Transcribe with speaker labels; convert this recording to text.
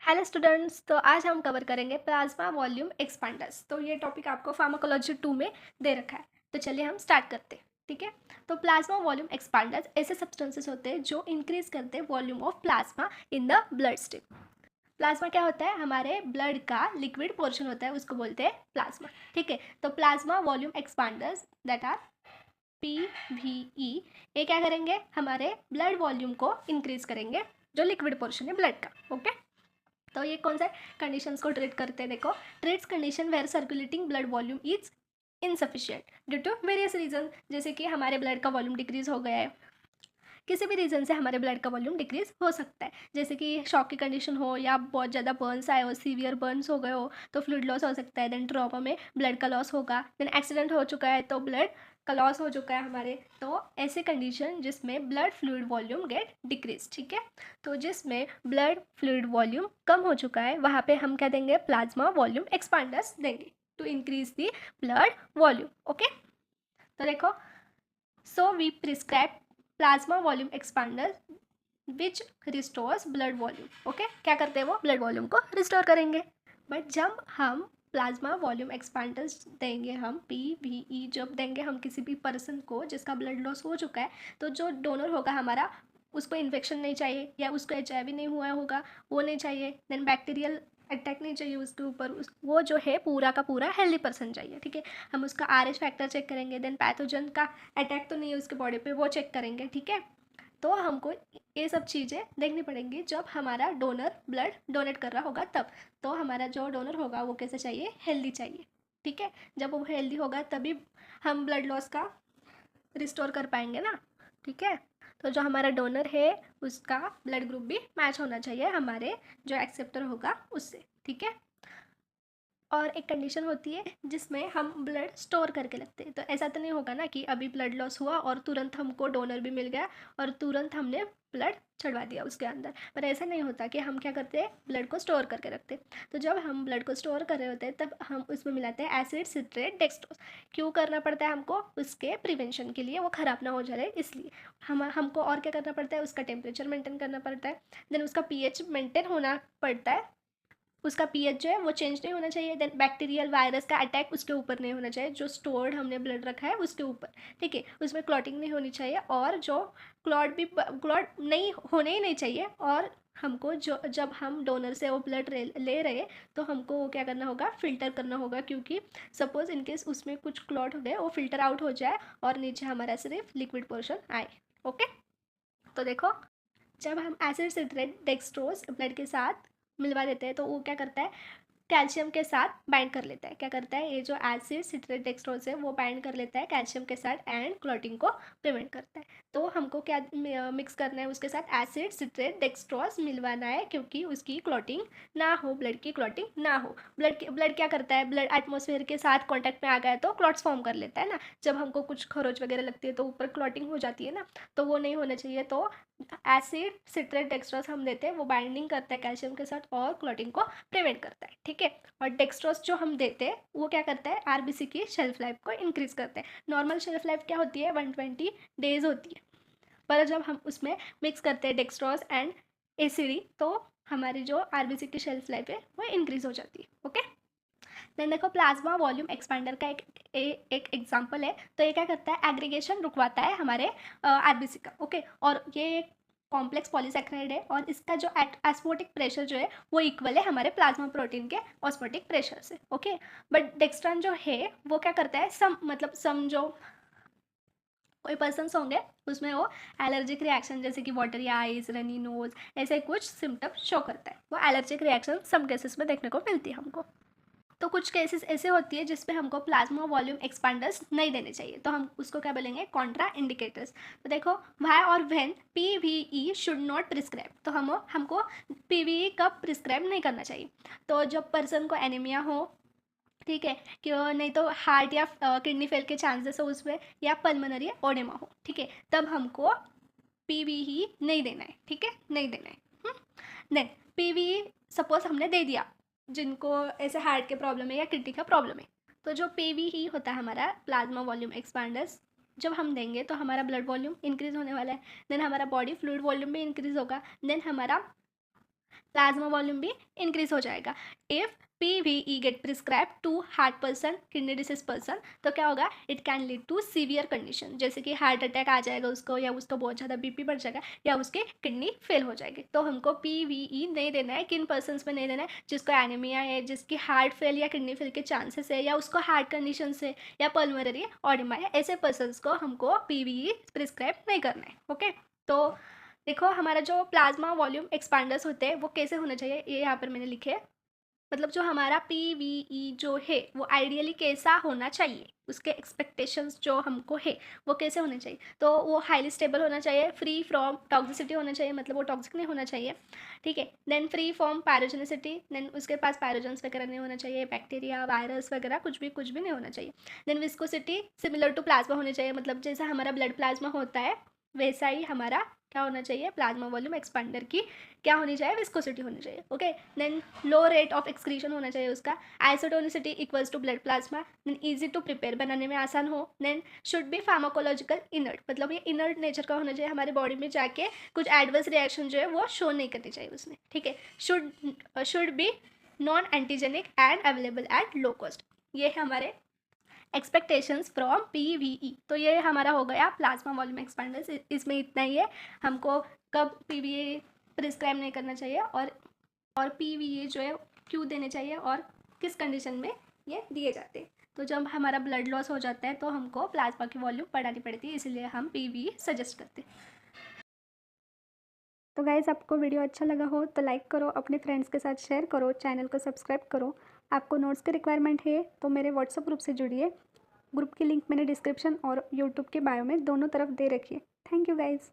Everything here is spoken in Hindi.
Speaker 1: हेलो स्टूडेंट्स, तो आज हम कवर करेंगे प्लाज्मा वॉल्यूम एक्सपांडर्स। तो ये टॉपिक आपको फार्माकोलॉजी 2 में दे रखा है। तो चलिए हम स्टार्ट करते हैं। ठीक है, तो प्लाज्मा वॉल्यूम एक्सपांडर्स ऐसे सब्सटेंसेस होते हैं जो इंक्रीज करते हैं volume of plasma in the blood stream. Plasma क्या होता है? हमारे ब्लड का लिक्विड पोर्शन होता है, उसको बोलते हैं प्लाज्मा। ठीक है, तो plasma volume expanders that are PVE ये क्या करेंगे? हमारे ब्लड वॉल्यूम को इंक्रीज करेंगे, जो लिक्विड पोर्शन है ब्लड का। ओके, तो ये कौन सा कंडीशंस को ट्रीट करते हैं? देखो, treats condition where circulating blood volume is insufficient due to various reason. जैसे कि हमारे ब्लड का वॉल्यूम डिक्रीज हो गया है, किसी भी रीज़न से हमारे ब्लड का वॉल्यूम डिक्रीज हो सकता है। जैसे कि शॉक की कंडीशन हो या बहुत ज़्यादा बर्न्स आए हो, सीवियर बर्न्स हो गए हो, तो फ्लूइड लॉस हो सकता है। देन ट्रॉमा में ब्लड का लॉस होगा। देन एक्सीडेंट हो चुका है तो ब्लड का लॉस हो चुका है हमारे। तो ऐसे कंडीशन जिसमें blood fluid volume gate decrease. ठीक है, तो जिसमें ब्लड फ्लूइड वॉल्यूम कम हो चुका है वहाँ पे हम क्या देंगे? प्लाज्मा वॉल्यूम एक्सपांडर्स देंगे to increase the blood volume. Okay, तो देखो, so we prescribe plasma volume expander which restores blood volume. Okay, क्या करते हैं वो? ब्लड वॉल्यूम को रिस्टोर करेंगे। बट जब हम प्लाज्मा वॉल्यूम एक्सपांडर्स देंगे, हम PVE जब देंगे हम किसी भी पर्सन को जिसका ब्लड लॉस हो चुका है, तो जो डोनर होगा हमारा, उसको इन्फेक्शन नहीं चाहिए या उसको HIV नहीं हुआ होगा, वो नहीं चाहिए। देन बैक्टीरियल अटैक नहीं चाहिए उसके ऊपर, वो जो है पूरा का पूरा हेल्दी पर्सन चाहिए। ठीक है, हम उसका RH फैक्टर चेक करेंगे। देन पैथोजन का अटैक तो नहीं है उसके बॉडी पे, वो चेक करेंगे। ठीक है, तो हमको ये सब चीज़ें देखनी पड़ेंगी जब हमारा डोनर ब्लड डोनेट कर रहा होगा तब। तो हमारा जो डोनर होगा वो कैसे चाहिए? हेल्दी चाहिए। ठीक है, जब वो हेल्दी होगा तभी हम ब्लड लॉस का रिस्टोर कर पाएंगे ना। ठीक है, तो जो हमारा डोनर है उसका ब्लड ग्रुप भी मैच होना चाहिए हमारे जो एक्सेप्टर होगा उससे। ठीक है, और एक कंडीशन होती है जिसमें हम ब्लड स्टोर करके रखते हैं। तो ऐसा तो नहीं होगा ना कि अभी ब्लड लॉस हुआ और तुरंत हमको डोनर भी मिल गया और तुरंत हमने ब्लड चढ़वा दिया उसके अंदर। पर ऐसा नहीं होता कि हम क्या करते हैं? ब्लड को स्टोर करके रखते हैं। तो जब हम ब्लड को स्टोर कर रहे होते हैं तब हम उसमें मिलाते हैं एसिड सिट्रेट डेक्सट्रोज। क्यों करना पड़ता है हमको? उसके प्रिवेंशन के लिए, वो ख़राब ना हो जाए इसलिए। हमको और क्या करना पड़ता है? उसका टेम्परेचर मेंटेन करना पड़ता है। देन उसका pH मेंटेन होना पड़ता है। उसका पीएच जो है वो चेंज नहीं होना चाहिए। देन बैक्टीरियल वायरस का अटैक उसके ऊपर नहीं होना चाहिए, जो स्टोर्ड हमने ब्लड रखा है उसके ऊपर। ठीक है, उसमें क्लॉटिंग नहीं होनी चाहिए और जो क्लॉट नहीं होने ही नहीं चाहिए। और हमको जो जब हम डोनर से वो ब्लड ले रहे तो हमको वो क्या करना होगा? फ़िल्टर करना होगा, क्योंकि सपोज़ इनकेस उसमें कुछ क्लॉट हो गए, वो फ़िल्टर आउट हो जाए और नीचे हमारा सिर्फ लिक्विड पोर्शन आए। ओके, तो देखो, जब हम एसिड सिट्रेट डेक्सट्रोज ब्लड के साथ मिलवा देते हैं तो वो क्या करता है? कैल्शियम के साथ बाइंड कर लेता है। क्या करता है? ये जो एसिड सिट्रेट डेक्सट्रोज है वो बाइंड कर लेता है कैल्शियम के साथ एंड क्लॉटिंग को प्रिवेंट करता है। तो हमको क्या मिक्स करना है? उसके साथ एसिड सिट्रेट डेक्सट्रोज मिलवाना है, क्योंकि उसकी क्लॉटिंग ना हो, ब्लड की क्लॉटिंग ना हो। ब्लड क्या करता है? ब्लड एटमॉस्फेयर के साथ कॉन्टैक्ट में आ गया तो क्लॉट्स फॉर्म कर लेता है ना। जब हमको कुछ खरोच वगैरह लगती है तो ऊपर क्लॉटिंग हो जाती है ना, तो वो नहीं होना चाहिए। तो एसिड सिट्रेट डेक्सट्रोज हम देते हैं, वो बाइंडिंग करता है कैल्शियम के साथ और क्लॉटिंग को प्रिवेंट करता है। ठीक है, और डेक्सट्रोज जो हम देते हैं वो क्या करता है? आरबीसी की शेल्फ लाइफ को इंक्रीज करता है। नॉर्मल शेल्फ लाइफ क्या होती है? 120 डेज होती है। पर जब हम उसमें मिक्स करते हैं डेक्सट्रोज एंड एसिडी तो हमारी जो आरबीसी की शेल्फ लाइफ है वो इंक्रीज हो जाती है। ओके, देन देखो, प्लाज्मा वॉल्यूम एक्सपेंडर का एक एग्जांपल है। तो ये क्या करता है? एग्रीगेशन रुकवाता है हमारे आरबीसी का। ओके, और ये कॉम्प्लेक्स पॉलीसैकेराइड है और इसका जो एस्मोटिक प्रेशर जो है वो इक्वल है हमारे प्लाज्मा प्रोटीन के ऑस्मोटिक प्रेशर से। ओके, बट डेक्स्ट्रान जो है वो क्या करता है? सम जो कोई पर्सन्स होंगे उसमें वो एलर्जिक रिएक्शन, जैसे कि वाटरी आइज, रनी नोज, ऐसे कुछ सिम्टम्स शो करता है। वो एलर्जिक रिएक्शन सम केसेस में देखने को मिलती है हमको। तो कुछ केसेस ऐसे होती है जिसमें हमको प्लाज्मा वॉल्यूम एक्सपांडर्स नहीं देने चाहिए, तो हम उसको क्या बोलेंगे? Contra indicators. तो देखो, वाई और when PVE should not prescribe. तो हमको PVE कब प्रिस्क्राइब नहीं करना चाहिए? तो जब पर्सन को एनीमिया हो, ठीक है, कि नहीं तो हार्ट या किडनी फेल के चांसेस हो उसमें, या पल्मोनरी ओडेमा हो, ठीक है, तब हमको PVE नहीं देना है। ठीक है, नहीं देना है। देन PVE सपोज हमने दे दिया जिनको ऐसे हार्ट के प्रॉब्लम है या किडनी का प्रॉब्लम है, तो जो PVE होता है हमारा प्लाज्मा वॉल्यूम एक्सपांडर्स, जब हम देंगे तो हमारा ब्लड वॉल्यूम इंक्रीज होने वाला है। देन हमारा बॉडी फ्लूइड वॉल्यूम भी इंक्रीज होगा। देन हमारा प्लाज्मा वॉल्यूम भी इंक्रीज हो जाएगा। If PVE get prescribe to heart person, kidney disease person, तो क्या होगा, it can lead to severe condition, जैसे कि हार्ट अटैक आ जाएगा उसको, या उसका बहुत ज़्यादा BP बढ़ जाएगा, या उसकी किडनी फेल हो जाएगी। तो हमको PVE नहीं देना है। किन पर्सनस में नहीं देना है? जिसको एनीमिया है, जिसकी हार्ट फेल या किडनी फेल के चांसेस है, या उसको हार्ट कंडीशन है, या पल्मोनरी ऑडिमा है, ऐसे पर्सनस को हमको PVE प्रिस्क्राइब नहीं करना है। ओके, तो देखो हमारा जो प्लाज्मा वॉल्यूम एक्सपांडर्स होते हैं वो कैसे होने चाहिए, ये यहाँ पर मैंने लिखे हैं। मतलब जो हमारा PVE जो है वो आइडियली कैसा होना चाहिए, उसके एक्सपेक्टेशंस जो हमको है वो कैसे होने चाहिए। तो वो हाईली स्टेबल होना चाहिए, फ्री फ्रॉम टॉक्सिसिटी होना चाहिए, मतलब वो टॉक्सिक नहीं होना चाहिए, ठीक है। देन फ्री फ्रॉम पैरोजेनिसिटी, देन उसके पास पैरोजेंस वगैरह नहीं होना चाहिए, बैक्टीरिया वायरस वगैरह कुछ भी नहीं होना चाहिए। Then viscosity similar to plasma होनी चाहिए, मतलब जैसा हमारा ब्लड प्लाज्मा होता है वैसा ही हमारा क्या होना चाहिए, प्लाज्मा वॉल्यूम एक्सपांडर की क्या होनी चाहिए, विस्कोसिटी होनी चाहिए। Okay, then low rate of excretion होना चाहिए उसका, isotonicity equals to blood plasma, then easy to prepare, बनाने में आसान हो, then should be pharmacological inert, मतलब ये इनर्ट नेचर का होना चाहिए, हमारे बॉडी में जाके कुछ एडवर्स रिएक्शन जो है वो शो नहीं करनी चाहिए उसने, ठीक है। Should be non antigenic and available at low cost. ये है हमारे एक्सपेक्टेशंस फ्रॉम PVE। तो ये हमारा हो गया प्लाज्मा वॉल्यूम एक्सपेंडर्स, इसमें इतना ही है। हमको कब PVE प्रिस्क्राइब नहीं करना चाहिए, और PVE जो है क्यों देने चाहिए, और किस कंडीशन में ये दिए जाते हैं। तो जब हमारा ब्लड लॉस हो जाता है तो हमको प्लाज्मा की वॉल्यूम बढ़ानी पड़ती है, इसलिए हम PVE सजेस्ट करते हैं। तो गाइज़, आपको वीडियो अच्छा लगा हो तो लाइक करो, अपने फ्रेंड्स के साथ शेयर करो, चैनल को सब्सक्राइब करो। आपको नोट्स की रिक्वायरमेंट है तो मेरे व्हाट्सएप ग्रुप से जुड़िए। ग्रुप की लिंक मैंने डिस्क्रिप्शन और यूट्यूब के बायो में दोनों तरफ दे रखी है। Thank you guys.